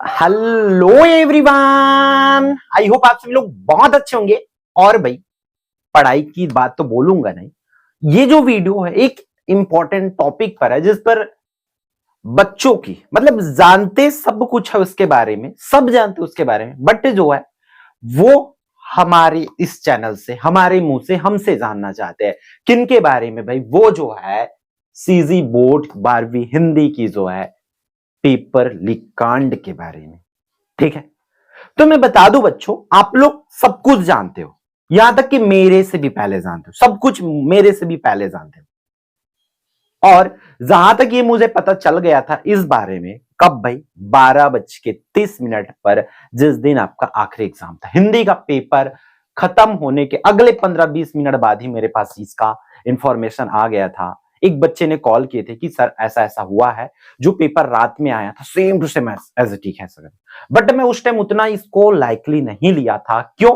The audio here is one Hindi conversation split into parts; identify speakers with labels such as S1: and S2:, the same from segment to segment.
S1: हेलो एवरीवन, आई होप आप सभी लोग बहुत अच्छे होंगे। और भाई पढ़ाई की बात तो बोलूंगा नहीं, ये जो वीडियो है एक इंपॉर्टेंट टॉपिक पर है जिस पर बच्चों की मतलब जानते सब कुछ है उसके बारे में, सब जानते उसके बारे में, बट जो है वो हमारे इस चैनल से हमारे मुंह से हमसे जानना चाहते हैं। किनके बारे में भाई? वो जो है सीजी बोर्ड 12वीं हिंदी की जो है पेपर लीक कांड के बारे में। ठीक है, तो मैं बता दूं बच्चों, आप लोग सब कुछ जानते हो, यहां तक कि मेरे से भी पहले जानते हो, सब कुछ मेरे से भी पहले जानते हो। और जहां तक ये मुझे पता चल गया था इस बारे में, कब भाई? 12:30 पर, जिस दिन आपका आखिरी एग्जाम था हिंदी का पेपर खत्म होने के अगले 15-20 मिनट बाद ही मेरे पास इसका इंफॉर्मेशन आ गया था। एक बच्चे ने कॉल किए थे कि सर ऐसा ऐसा हुआ है, जो पेपर रात में आया था same to same as it is है सर। बट मैं उस टाइम उतना इसको लाइकली नहीं लिया था। क्यों?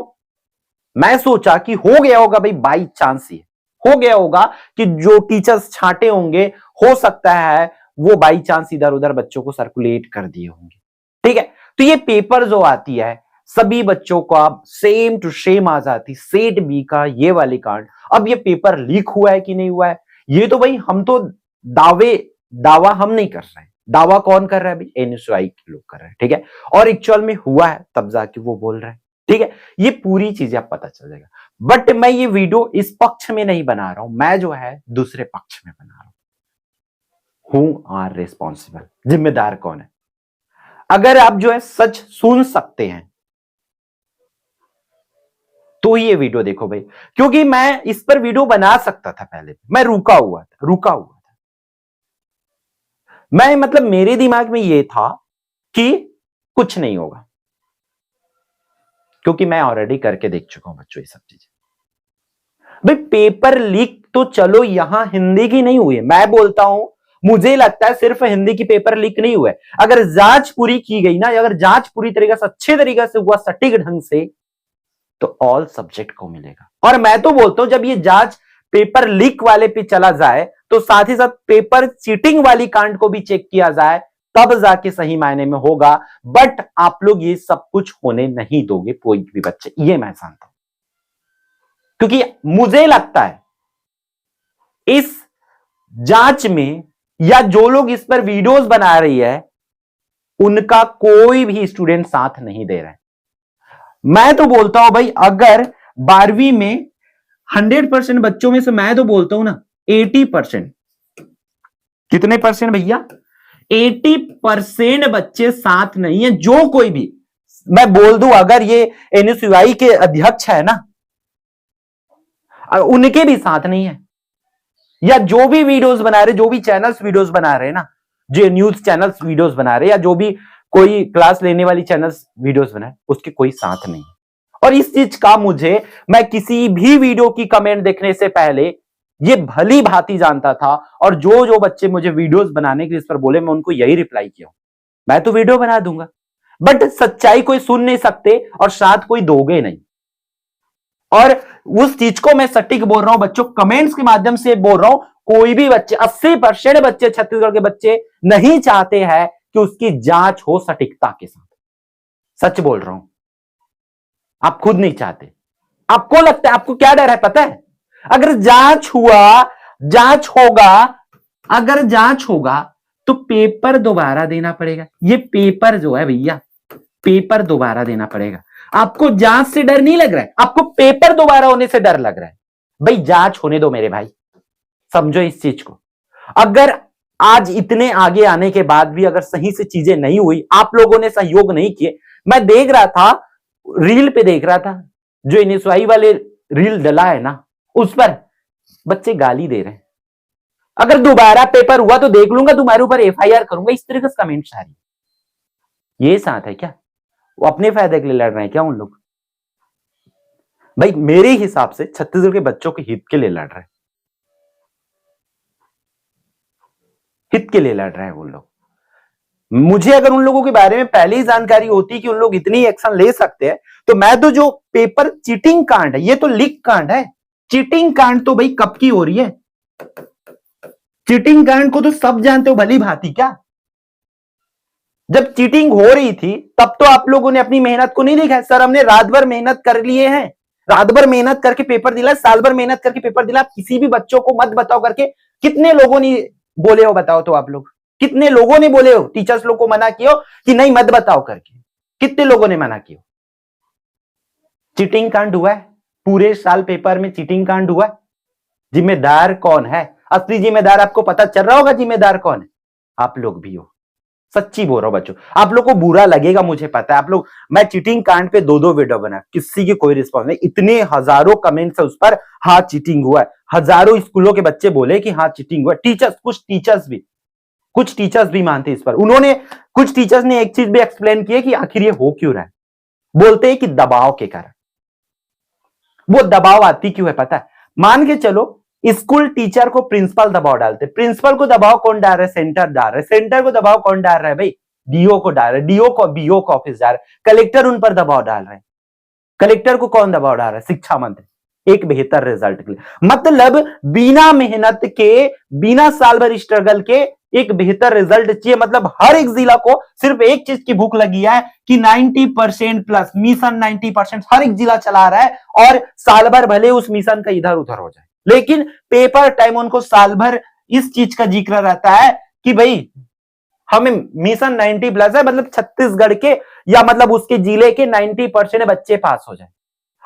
S1: मैं सोचा कि हो गया होगा भाई, बाई चांस ही हो गया होगा कि जो टीचर्स छांटे होंगे, हो सकता है वो बाई चांस इधर उधर बच्चों को सर्कुलेट कर दिए होंगे। ठीक है, तो ये पेपर जो आती है सभी बच्चों का सेम टू सेम आ जाती, सेट बी का ये वाली कांड। अब ये पेपर लीक हुआ है कि नहीं हुआ है, ये तो भाई हम तो दावा हम नहीं कर रहे हैं, दावा कौन कर रहा है भाई? एनएसयूआई के लोग कर रहे हैं। ठीक है, और एक्चुअल में हुआ है तब जाके वो बोल रहे हैं। ठीक है, ये पूरी चीजें आप पता चल जाएगा। बट मैं ये वीडियो इस पक्ष में नहीं बना रहा हूं, मैं जो है दूसरे पक्ष में बना रहा हूं। हु आर रिस्पॉन्सिबल, जिम्मेदार कौन है? अगर आप जो है सच सुन सकते हैं तो ये वीडियो देखो भाई, क्योंकि मैं इस पर वीडियो बना सकता था पहले, मैं रुका हुआ था। मैं मतलब मेरे दिमाग में ये था कि कुछ नहीं होगा, क्योंकि मैं ऑलरेडी करके देख चुका हूं बच्चों ये सब चीजें। भाई पेपर लीक तो चलो यहां हिंदी की नहीं हुई है, मैं बोलता हूं मुझे लगता है सिर्फ हिंदी की पेपर लीक नहीं हुआ है। अगर जांच पूरी की गई ना, अगर जांच पूरी तरीके से अच्छे तरीके से हुआ, सटीक ढंग से, तो ऑल सब्जेक्ट को मिलेगा। और मैं तो बोलता हूं जब ये जांच पेपर लीक वाले पे चला जाए तो साथ ही साथ पेपर चीटिंग वाली कांड को भी चेक किया जाए, तब जाके सही मायने में होगा। बट आप लोग ये सब कुछ होने नहीं दोगे कोई भी बच्चे, ये मैं जानता हूं, क्योंकि मुझे लगता है इस जांच में या जो लोग इस पर वीडियोस बना रही है उनका कोई भी स्टूडेंट साथ नहीं दे रहा है। मैं तो बोलता हूं भाई, अगर 12वीं में 100% बच्चों में से मैं तो बोलता हूं ना 80%, कितने परसेंट भैया? 80% बच्चे साथ नहीं है। जो कोई भी, मैं बोल दूं, अगर ये एनएसयूआई के अध्यक्ष है ना, उनके भी साथ नहीं है, या जो भी वीडियोस बना रहे, जो भी चैनल्स वीडियोस बना रहे हैं ना, जो न्यूज चैनल्स वीडियोस बना रहे, या जो भी कोई क्लास लेने वाली चैनल्स वीडियोस बना रहे, उसके कोई साथ नहीं है। और इस चीज का मैं किसी भी वीडियो की कमेंट देखने से पहले ये भली भांति जानता था। और जो जो बच्चे मुझे वीडियोस बनाने के लिए इस पर बोले, मैं उनको यही रिप्लाई किया, मैं तो वीडियो बना दूंगा, बट सच्चाई कोई सुन नहीं सकते और साथ कोई दोगे नहीं। और उस चीज को मैं सटीक बोल रहा हूं बच्चों, कमेंट्स के माध्यम से बोल रहा हूं, कोई भी बच्चे, 80% बच्चे, छत्तीसगढ़ के बच्चे नहीं चाहते हैं कि उसकी जांच हो सटीकता के साथ। सच बोल रहा हूं, आप खुद नहीं चाहते। आपको लगता है, आपको क्या डर है पता है? अगर जांच हुआ, जांच होगा, अगर जांच होगा तो पेपर दोबारा देना पड़ेगा। ये पेपर जो है भैया, पेपर दोबारा देना पड़ेगा। आपको जांच से डर नहीं लग रहा है, आपको पेपर दोबारा होने से डर लग रहा है। भाई जांच होने दो मेरे भाई, समझो इस चीज को। अगर आज इतने आगे आने के बाद भी अगर सही से चीजें नहीं हुई, आप लोगों ने सहयोग नहीं किए, मैं देख रहा था, रील पे देख रहा था, जो एनएसयूआई वाले रील डला है ना, उस पर बच्चे गाली दे रहे हैं, अगर दोबारा पेपर हुआ तो देख लूंगा, तुम्हारे ऊपर एफआईआर करूंगा, इस तरह से कमेंट्स आ रही। ये साथ है क्या? वो अपने फायदे के लिए लड़ रहे हैं क्या उन लोग? भाई मेरे हिसाब से छत्तीसगढ़ के बच्चों के हित के लिए लड़ रहे हैं, हित के लिए लड़ रहे हैं वो लोग। मुझे अगर उन लोगों के बारे में पहले ही जानकारी होती कि उन लोग इतनी एक्शन ले सकते हैं, तो मैं तो, जो पेपर चीटिंग कांड है, ये तो लीक कांड है। चीटिंग कांड तो भाई कब की हो रही है? चीटिंग कांड को तो सब जानते हो भली भांति क्या। जब चीटिंग हो रही थी तब तो आप लोगों ने अपनी मेहनत को नहीं देखा। सर हमने रात भर मेहनत कर लिए हैं, रात भर मेहनत करके पेपर दिला, साल भर मेहनत करके पेपर दिला। किसी भी बच्चों को मत बताओ करके कितने लोगों ने बोले हो? बताओ तो आप लोग, कितने लोगों ने बोले हो? टीचर्स लोग को मना किया हो कि नहीं मत बताओ करके, कितने लोगों ने मना किया? चीटिंग कांड हुआ है पूरे साल, पेपर में चीटिंग कांड हुआ है। जिम्मेदार कौन है? असली जिम्मेदार आपको पता चल रहा होगा जिम्मेदार कौन है? आप लोग भी हो। सच्ची बोल रहा हूं बच्चों, आप लोग को बुरा लगेगा मुझे पता है। आप लोग, मैं चीटिंग कांड पे 2-2 वीडियो बना, किसी की कोई रिस्पॉन्स नहीं। इतने हजारों कमेंट्स है उस पर, हाँ चीटिंग हुआ है। हजारों स्कूलों के बच्चे बोले कि हाँ चीटिंग हुआ है। टीचर्स, कुछ टीचर्स भी मानते इस पर। उन्होंने, कुछ टीचर्स ने एक चीज भी एक्सप्लेन की है कि आखिर ये हो क्यों रहा है। बोलते हैं कि दबाव के कारण। वो दबाव आती क्यों है पता है? मान के चलो स्कूल टीचर को प्रिंसिपल दबाव डालते, प्रिंसिपल को दबाव कौन डाल रहा है? सेंटर डाल रहा है। सेंटर को दबाव कौन डाल रहा है भाई? डीओ को डाल रहा है। डीओ को बीओ को ऑफिस डाल रहा है। कलेक्टर उन पर दबाव डाल रहे हैं। कलेक्टर को कौन दबाव डाल रहा है? शिक्षा मंत्री, एक बेहतर रिजल्ट के लिए। मतलब बिना मेहनत के, बिना साल भर स्ट्रगल के एक बेहतर रिजल्ट चाहिए। मतलब हर एक जिला को सिर्फ एक चीज की भूख लगी है कि 90% प्लस मिशन, 90% हर एक जिला चला रहा है और साल भर भले उस मिशन का इधर उधर हो जाए, लेकिन पेपर टाइम उनको साल भर इस चीज का जिक्र रहता है कि भाई हमें मिशन 90 प्लस है, मतलब छत्तीसगढ़ के या मतलब उसके जिले के 90% बच्चे पास हो जाए।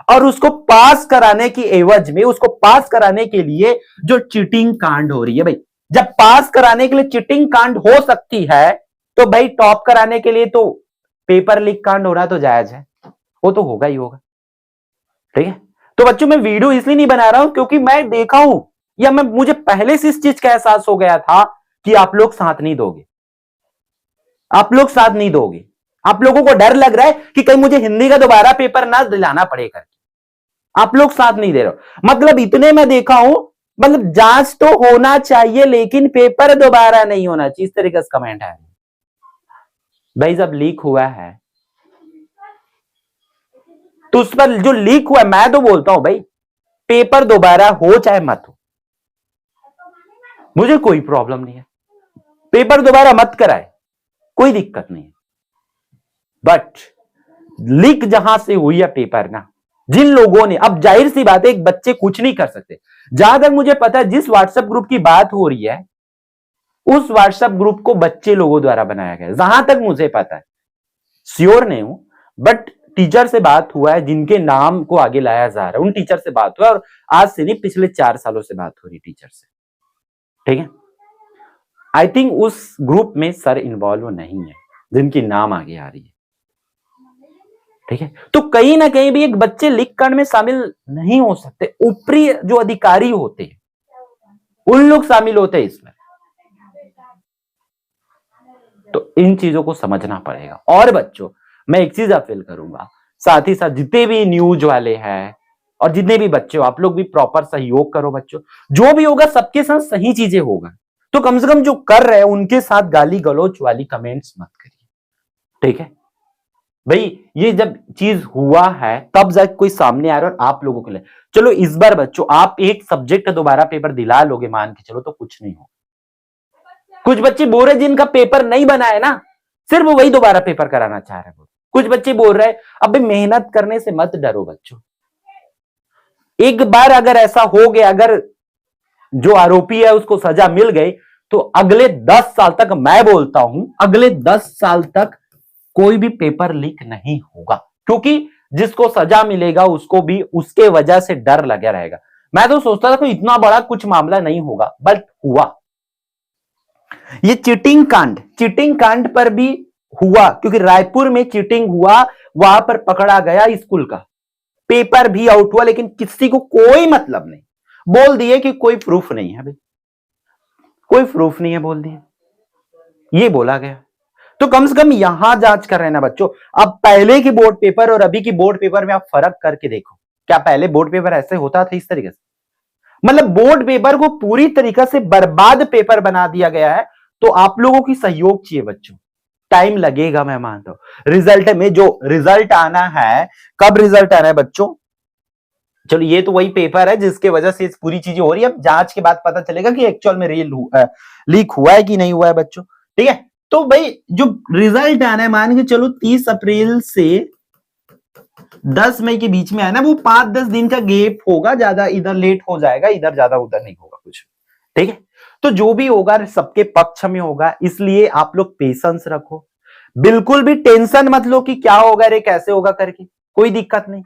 S1: और उसको पास कराने की एवज में, उसको पास कराने के लिए जो चीटिंग कांड हो रही है भाई, जब पास कराने के लिए चीटिंग कांड हो सकती है तो भाई टॉप कराने के लिए तो पेपर लीक कांड हो रहा तो जायज है, वो तो होगा ही होगा। ठीक है, तो बच्चों मैं वीडियो इसलिए नहीं बना रहा हूं क्योंकि मैं देखा हूं, या मुझे पहले से इस चीज का एहसास हो गया था कि आप लोग साथ नहीं दोगे, आप लोग साथ नहीं दोगे। आप लोगों को डर लग रहा है कि कहीं मुझे हिंदी का दोबारा पेपर ना दिलाना पड़ेगा। आप लोग साथ नहीं दे रहे हो। मतलब इतने मैं देखा हूं, मतलब जांच तो होना चाहिए लेकिन पेपर दोबारा नहीं होना चाहिए, इस तरीके से कमेंट है भाई। जब लीक हुआ है तो उस पर जो लीक हुआ है, मैं तो बोलता हूं भाई पेपर दोबारा हो चाहे मत हो, मुझे कोई प्रॉब्लम नहीं है। पेपर दोबारा मत कराए, कोई दिक्कत नहीं है। बट लीक जहां से हुई है पेपर ना, जिन लोगों ने, अब जाहिर सी बात है एक बच्चे कुछ नहीं कर सकते। जहां तक मुझे पता है जिस व्हाट्सएप ग्रुप की बात हो रही है उस व्हाट्सएप ग्रुप को बच्चे लोगों द्वारा बनाया गया, जहां तक मुझे पता है, श्योर नहीं हूं, बट टीचर से बात हुआ है जिनके नाम को आगे लाया जा रहा है, उन टीचर से बात हुआ, और आज से नहीं पिछले 4 सालों से बात हो रही टीचर से। ठीक है, आई थिंक उस ग्रुप में सर इन्वॉल्व नहीं है जिनकी नाम आगे आ रही है। ठीक है, तो कहीं ना कहीं भी एक बच्चे लीक कांड में शामिल नहीं हो सकते। ऊपरी जो अधिकारी होते हैं उन लोग शामिल होते हैं इसमें, तो इन चीजों को समझना पड़ेगा। और बच्चों मैं एक चीज अपील करूंगा, साथ ही साथ जितने भी न्यूज वाले हैं और जितने भी बच्चे हो, आप लोग भी प्रॉपर सहयोग करो बच्चों। जो भी होगा सबके साथ सही चीजें होगा, तो कम से कम जो कर रहे हैं उनके साथ गाली गलौच वाली कमेंट्स मत करिए। ठीक है भाई, ये जब चीज हुआ है तब जाके कोई सामने आ रहा है और आप लोगों के लिए, चलो इस बार बच्चों आप एक सब्जेक्ट का दोबारा पेपर दिला लोगे मान के चलो, तो कुछ नहीं हो। कुछ बच्चे बोल रहे जिनका पेपर नहीं बना है ना, सिर्फ वही दोबारा पेपर कराना चाह रहे हैं। कुछ बच्चे बोल रहे हैं अब मेहनत करने से मत डरो बच्चों, एक बार अगर ऐसा हो गया, अगर जो आरोपी है उसको सजा मिल गई तो अगले 10 साल तक, मैं बोलता हूं अगले 10 साल तक कोई भी पेपर लीक नहीं होगा, क्योंकि जिसको सजा मिलेगा उसको भी उसके वजह से डर लगा रहेगा। मैं तो सोचता था कि इतना बड़ा कुछ मामला नहीं होगा, बट हुआ। ये चीटिंग कांड पर भी हुआ, क्योंकि रायपुर में चीटिंग हुआ, वहां पर पकड़ा गया स्कूल का, पेपर भी आउट हुआ, लेकिन किसी को कोई मतलब नहीं। बोल दिए कि कोई प्रूफ नहीं है भाई, कोई प्रूफ नहीं है बोल दिए, ये बोला गया। तो कम से कम यहां जांच कर रहे हैं ना बच्चों। अब पहले की बोर्ड पेपर और अभी की बोर्ड पेपर में आप फर्क करके देखो, क्या पहले बोर्ड पेपर ऐसे होता था इस तरीके से? मतलब बोर्ड पेपर को पूरी तरीके से बर्बाद पेपर बना दिया गया है। तो आप लोगों की सहयोग चाहिए बच्चों, टाइम लगेगा मैं मानता हूं। रिजल्ट में जो रिजल्ट आना है, कब रिजल्ट आना है बच्चों? चलो ये तो वही पेपर है जिसके वजह से इस पूरी चीजें हो रही है। अब जांच के बाद पता चलेगा कि एक्चुअल में लीक हुआ है कि नहीं हुआ है बच्चों। ठीक है, तो भाई जो रिजल्ट आना है, मान के चलो 30 अप्रैल से 10 मई के बीच में आना, वो 5-10 दिन का गैप होगा, ज्यादा इधर लेट हो जाएगा, इधर ज्यादा उधर नहीं होगा कुछ, ठीक है। तो जो भी होगा सबके पक्ष में होगा, इसलिए आप लोग पेशेंस रखो, बिल्कुल भी टेंशन मत लो कि क्या होगा रे, कैसे होगा करके, कोई दिक्कत नहीं,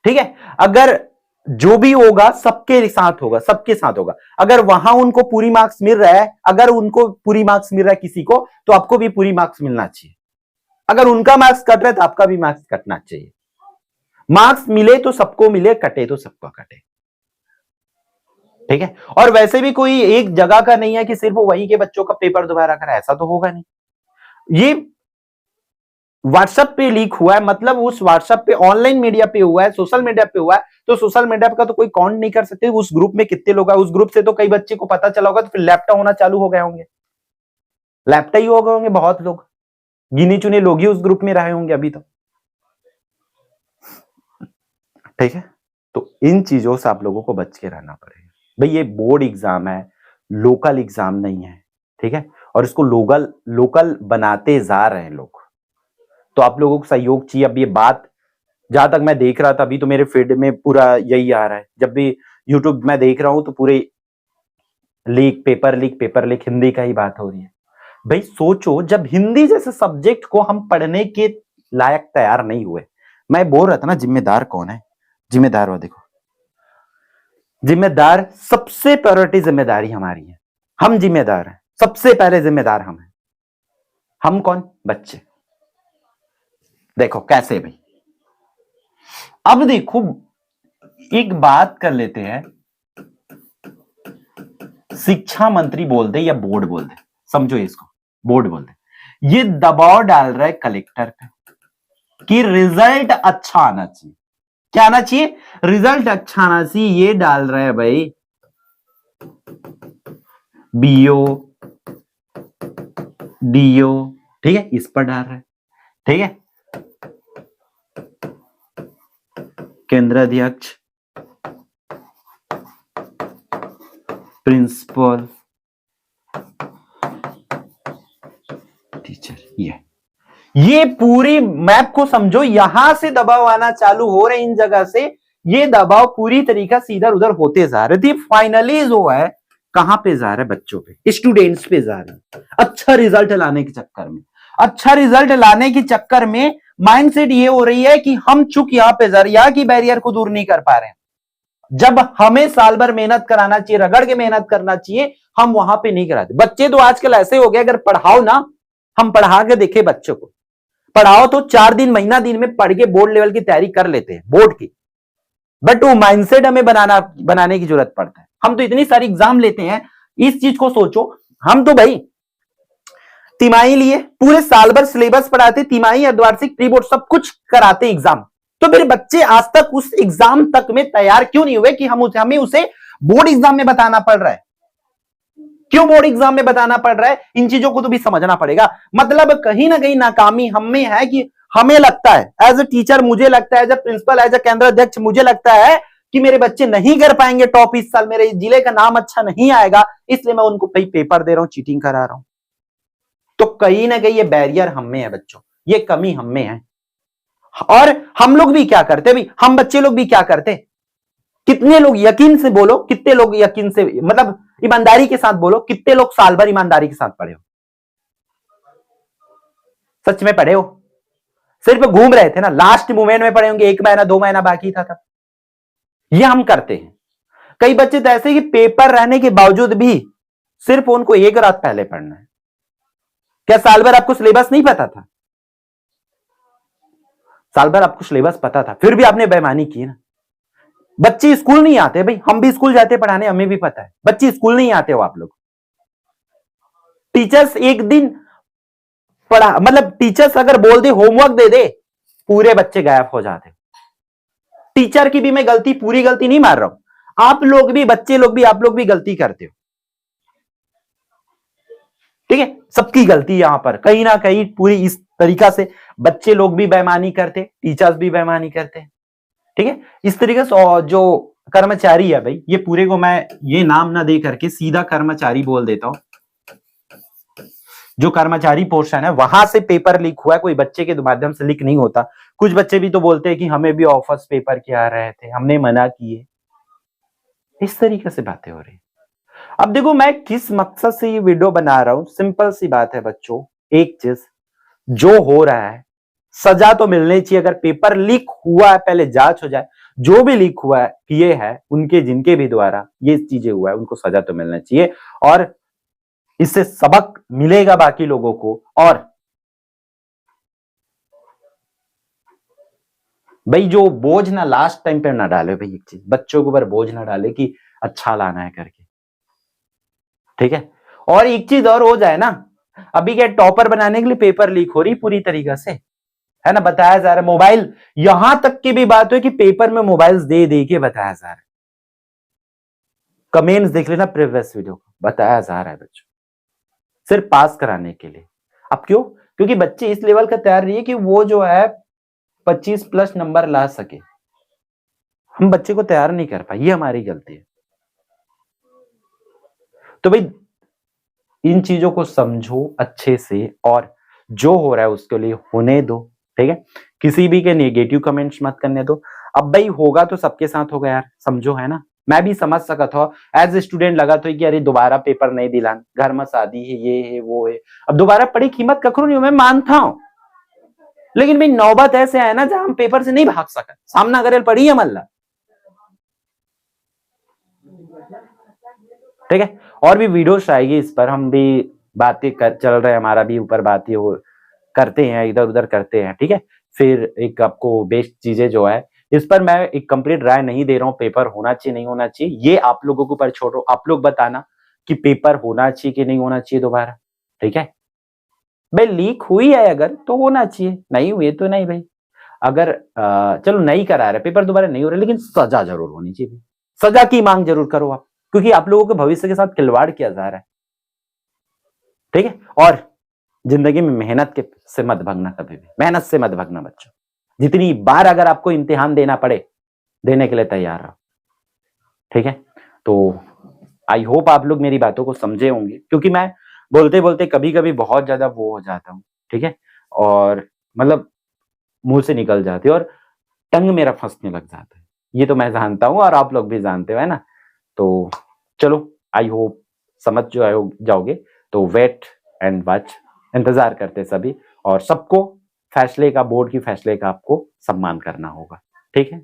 S1: ठीक है। अगर जो भी होगा सबके साथ होगा, सबके साथ होगा। अगर वहां उनको पूरी मार्क्स मिल रहा है, अगर उनको पूरी मार्क्स मिल रहा है किसी को, तो आपको भी पूरी मार्क्स मिलना चाहिए। अगर उनका मार्क्स कट रहा है तो आपका भी मार्क्स कटना चाहिए। मार्क्स मिले तो सबको मिले, कटे तो सबको कटे, ठीक है। और वैसे भी कोई एक जगह का नहीं है कि सिर्फ वहीं के बच्चों का पेपर दोबारा करा, ऐसा तो होगा नहीं। ये व्हाट्सएप पे लीक हुआ है, मतलब उस व्हाट्सएप पे ऑनलाइन मीडिया पे हुआ है, सोशल मीडिया पे हुआ है, तो सोशल मीडिया का तो कोई काउंट नहीं कर सकते उस ग्रुप में कितने लोग हैं। उस ग्रुप से तो कई बच्चे को पता चला होगा, तो फिर लैपटॉप होना चालू हो गए होंगे, लैपटॉप ही हो गए होंगे, बहुत लोग, गिने चुने लोग ही उस ग्रुप में रहे होंगे अभी तो, ठीक है। तो इन चीजों से आप लोगों को बच के रहना पड़ेगा भाई। ये बोर्ड एग्जाम है, लोकल एग्जाम नहीं है, ठीक है। और इसको लोकल बनाते जा रहे हैं लोग, तो आप लोगों को सहयोग चाहिए। अब ये बात जहां तक मैं देख रहा था, अभी तो मेरे फीड में पूरा यही आ रहा है, जब भी यूट्यूब में देख रहा हूं तो पूरे पेपर लीक हिंदी का ही बात हो रही है। भाई सोचो, जब हिंदी जैसे सब्जेक्ट को हम पढ़ने के लायक तैयार नहीं हुए, मैं बोल रहा था ना जिम्मेदार कौन है, जिम्मेदार वो देखो, जिम्मेदार सबसे प्रायोरिटी जिम्मेदारी हमारी है, हम जिम्मेदार हैं, सबसे पहले जिम्मेदार हम हैं। हम कौन? बच्चे। देखो कैसे भाई, अब देखो एक बात कर लेते हैं, शिक्षा मंत्री बोल दे या बोर्ड बोल दे, समझो इसको, बोर्ड बोल दे, ये दबाव डाल रहा है कलेक्टर पे कि रिजल्ट अच्छा आना चाहिए। क्या आना चाहिए? रिजल्ट अच्छा आना चाहिए। ये डाल रहा है भाई बीओ डीओ, ठीक है, इस पर डाल रहा है, ठीक है, केंद्र अध्यक्ष, प्रिंसिपल, टीचर, ये पूरी मैप को समझो, यहां से दबाव आना चालू हो रहे, इन जगह से ये दबाव पूरी तरीका से इधर उधर होते जा रहे थे। फाइनली जो है कहां पे जा रहा है? बच्चों पे, स्टूडेंट्स पे जा रहे हैं। अच्छा रिजल्ट लाने के चक्कर में, अच्छा रिजल्ट लाने के चक्कर में माइंडसेट ये हो रही है कि हम चुप यहां पे जा रहे, यहां की बैरियर को दूर नहीं कर पा रहे हैं। जब हमें साल भर मेहनत कराना चाहिए, रगड़ के मेहनत करना चाहिए, हम वहां पे नहीं कराते। बच्चे तो आजकल ऐसे हो गए, अगर पढ़ाओ ना, हम पढ़ा के देखे बच्चों को, पढ़ाओ तो 4 दिन महीना दिन में पढ़ के बोर्ड लेवल की तैयारी कर लेते हैं, बोर्ड की। बट वो माइंडसेट हमें बनाने की जरूरत पड़ता है। हम तो इतनी सारी एग्जाम लेते हैं, इस चीज को सोचो। हम तो भाई तिमाही लिए, पूरे साल भर सिलेबस पढ़ाते, तिमाही, अर्धवार्षिक, प्री बोर्ड सब कुछ कराते एग्जाम। तो मेरे बच्चे आज तक उस एग्जाम तक में तैयार क्यों नहीं हुए कि हमें उसे बोर्ड एग्जाम में बताना पड़ रहा है? क्यों बोर्ड एग्जाम में बताना पड़ रहा है? इन चीजों को तो भी समझना पड़ेगा। मतलब कहीं ना कहीं नाकामी हमें है कि हमें लगता है, एज ए टीचर मुझे लगता है, as a principal, as a केंद्र अध्यक्ष मुझे लगता है कि मेरे बच्चे नहीं कर पाएंगे टॉप इस साल, मेरे जिले का नाम अच्छा नहीं आएगा, इसलिए मैं उनको भाई पेपर दे रहा हूं, चीटिंग करा रहा हूं। तो कहीं ना कहीं ये बैरियर हम में है बच्चों, ये कमी हम में है। और हम लोग भी क्या करते भी, हम बच्चे लोग भी क्या करते, कितने लोग यकीन से बोलो, कितने लोग यकीन से, मतलब ईमानदारी के साथ बोलो, कितने लोग साल भर ईमानदारी के साथ पढ़े हो? सच में पढ़े हो? सिर्फ घूम रहे थे ना, लास्ट मोमेंट में पढ़े होंगे, 1 महीना 2 महीना बाकी था तब। ये हम करते हैं। कई बच्चे तो ऐसे कि पेपर रहने के बावजूद भी सिर्फ उनको 1 रात पहले पढ़ना है। क्या साल भर आपको सिलेबस नहीं पता था? साल भर आपको सिलेबस पता था, फिर भी आपने बेईमानी की ना। बच्चे स्कूल नहीं आते भाई, हम भी स्कूल जाते पढ़ाने, हमें भी पता है बच्चे स्कूल नहीं आते हो आप लोग। टीचर्स एक दिन पढ़ा, मतलब टीचर्स अगर बोल दे, होमवर्क दे दे, पूरे बच्चे गायब हो जाते। टीचर की भी मैं गलती, पूरी गलती नहीं मार रहा हूं, आप लोग भी, बच्चे लोग भी, आप लोग भी गलती करते हो, ठीक है। सबकी गलती यहां पर कहीं ना कहीं पूरी इस तरीका से बच्चे लोग भी बेईमानी करते, टीचर्स भी बेईमानी करते, ठीक है। इस तरीके से जो कर्मचारी है भाई, ये पूरे को मैं ये नाम ना दे करके सीधा कर्मचारी बोल देता हूं। जो कर्मचारी पोर्शन है वहां से पेपर लीक हुआ है, कोई बच्चे के माध्यम से लीक नहीं होता। कुछ बच्चे भी तो बोलते हैं कि हमें भी ऑफर्स पेपर के आ रहे थे, हमने मना किए। इस तरीके से बातें हो रही। अब देखो मैं किस मकसद से ये वीडियो बना रहा हूं, सिंपल सी बात है बच्चों, एक चीज जो हो रहा है सजा तो मिलनी चाहिए। अगर पेपर लीक हुआ है पहले जांच हो जाए, जो भी लीक हुआ है किए है उनके जिनके भी द्वारा ये चीजें हुआ है उनको सजा तो मिलना चाहिए, और इससे सबक मिलेगा बाकी लोगों को। और भाई जो बोझ ना लास्ट टाइम पे ना डाले, भाई एक चीज बच्चों के ऊपर बोझ ना डाले कि अच्छा लाना है करके, ठीक है। और एक चीज और हो जाए ना, अभी क्या टॉपर बनाने के लिए पेपर लीक हो रही पूरी तरीके से, है ना, बताया जा रहा है। मोबाइल यहां तक की भी बात है कि पेपर में मोबाइल्स दे दे के बताया जा रहा है। कमेंट्स देख लेना प्रीवियस वीडियो को, बताया जा रहा है बच्चों सिर्फ पास कराने के लिए। अब क्यों? क्योंकि बच्चे इस लेवल का तैयार रही है कि वो जो है 25+ नंबर ला सके। हम बच्चे को तैयार नहीं कर पाए, ये हमारी गलती है। तो भाई इन चीजों को समझो अच्छे से, और जो हो रहा है उसके लिए होने दो, ठीक है। किसी भी के नेगेटिव कमेंट्स मत करने दो। अब भाई होगा तो सबके साथ होगा यार, समझो, है ना। मैं भी समझ सका था एज ए स्टूडेंट, लगा तो कि अरे दोबारा पेपर नहीं दिलान, घर में शादी है, ये है वो है, अब दोबारा पढ़ी कीमत कखरू नहीं हो, मैं मानता हूं। लेकिन भाई नौबत ऐसे आए ना जहां हम पेपर से नहीं भाग सका, सामना करे पड़ी है मल्ला, ठीक है। और भी वीडियोस आएगी इस पर, हम भी बातें कर चल रहे हैं, हमारा भी ऊपर बातें हो करते हैं, इधर उधर करते हैं, ठीक है। फिर एक आपको बेस्ट चीजें जो है इस पर मैं एक कंप्लीट राय नहीं दे रहा हूँ, पेपर होना चाहिए नहीं होना चाहिए, ये आप लोगों के ऊपर छोड़ो। आप लोग बताना कि पेपर होना चाहिए कि नहीं होना चाहिए दोबारा, ठीक है। भाई लीक हुई है अगर तो होना चाहिए, नहीं हुई तो नहीं भाई। अगर चलो नहीं करा रहे पेपर दोबारा नहीं हो रहा, लेकिन सजा जरूर होनी चाहिए। सजा की मांग जरूर करो आप, क्योंकि आप लोगों के भविष्य के साथ खिलवाड़ किया जा रहा है, ठीक है। और जिंदगी में मेहनत के से मत भागना, कभी भी मेहनत से मत भागना बच्चों। जितनी बार अगर आपको इम्तिहान देना पड़े, देने के लिए तैयार रहो, ठीक है। तो आई होप आप लोग मेरी बातों को समझे होंगे, क्योंकि मैं बोलते बोलते कभी कभी बहुत ज्यादा वो हो जाता हूँ, ठीक है। और मतलब मुंह से निकल जाती है और टंग मेरा फंसने लग जाता है, ये तो मैं जानता हूँ और आप लोग भी जानते हो, है ना। तो चलो आई होप समझ जो जाओगे। तो वेट एंड वॉच, इंतजार करते सभी, और सबको फैसले का, बोर्ड की फैसले का आपको सम्मान करना होगा, ठीक है।